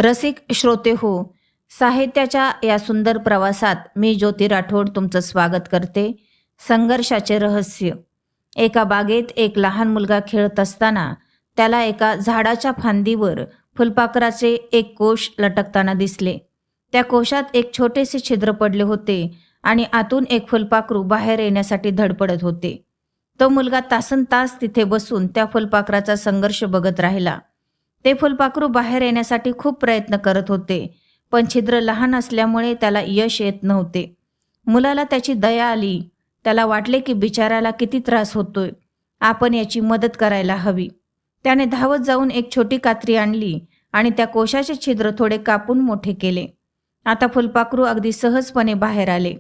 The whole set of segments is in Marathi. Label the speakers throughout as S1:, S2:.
S1: रसिक श्रोते हो, साहित्याच्या या सुंदर प्रवासात मी ज्योती राठोड तुमचं स्वागत करते. संघर्षाचे रहस्य. एका बागेत एक लहान मुलगा खेळत असताना त्याला एका झाडाच्या फांदीवर फुलपाखराचे एक कोश लटकताना दिसले. त्या कोशात एक छोटेसे छिद्र पडले होते आणि आतून एक फुलपाखरू बाहेर येण्यासाठी धडपडत होते. तो मुलगा तासनतास तिथे बसून त्या फुलपाखराचा संघर्ष बघत राहिला. ते फुलपाखरू बाहेर येण्यासाठी खूप प्रयत्न करत होते, पण छिद्र लहान असल्यामुळे त्याला यश येत नव्हते. मुलाला त्याची दया आली. त्याला वाटले की बिचाऱ्याला किती त्रास होतोय, आपण याची मदत करायला हवी. त्याने धावत जाऊन एक छोटी कात्री आणली आणि त्या कोशाचे छिद्र थोडे कापून मोठे केले. आता फुलपाखरू अगदी सहजपणे बाहेर आले.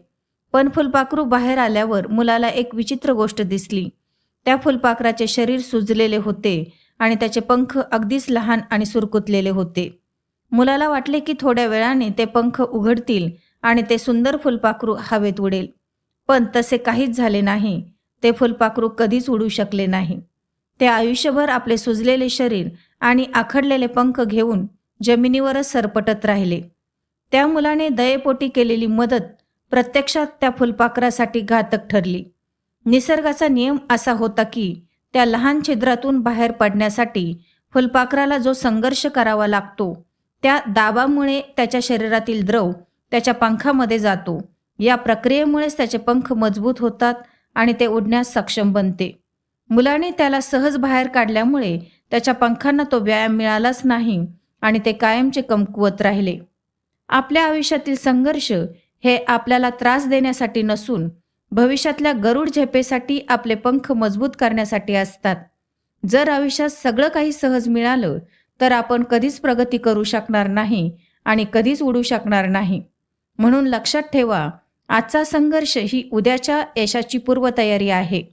S1: पण फुलपाखरू बाहेर आल्यावर मुलाला एक विचित्र गोष्ट दिसली. त्या फुलपाखराचे शरीर सुजलेले होते आणि त्याचे पंख अगदीच लहान आणि सुरकुतलेले होते. मुलाला वाटले की थोड्या वेळाने ते पंख उघडतील आणि ते सुंदर फुलपाखरू हवेत उडेल. पण तसे काहीच झाले नाही. ते फुलपाखरू कधीच उडू शकले नाही. ते आयुष्यभर आपले सुजलेले शरीर आणि आखडलेले पंख घेऊन जमिनीवरच सरपटत राहिले. त्या मुलाने दयेपोटी केलेली मदत प्रत्यक्षात त्या फुलपाखरासाठी घातक ठरली. निसर्गाचा नियम असा होता की त्या लहान छिद्रातून बाहेर पडण्यासाठी फुलपाखराला जो संघर्ष करावा लागतो, त्या दाबामुळे त्याच्या शरीरातील द्रव त्याच्या पंखामध्ये जातो. या प्रक्रियेमुळेच त्याचे पंख मजबूत होतात आणि ते उडण्यास सक्षम बनते. मुलाने त्याला सहज बाहेर काढल्यामुळे त्याच्या पंखांना तो व्यायाम मिळालाच नाही आणि ते कायमचे कमकुवत राहिले. आपल्या आयुष्यातील संघर्ष हे आपल्याला त्रास देण्यासाठी नसून भविष्यातल्या गरुड झेपेसाठी आपले पंख मजबूत करण्यासाठी असतात. जर आयुष्यात सगळं काही सहज मिळालं तर आपण कधीच प्रगती करू शकणार नाही आणि कधीच उडू शकणार नाही. म्हणून लक्षात ठेवा, आजचा संघर्ष ही उद्याच्या यशाची पूर्वतयारी आहे.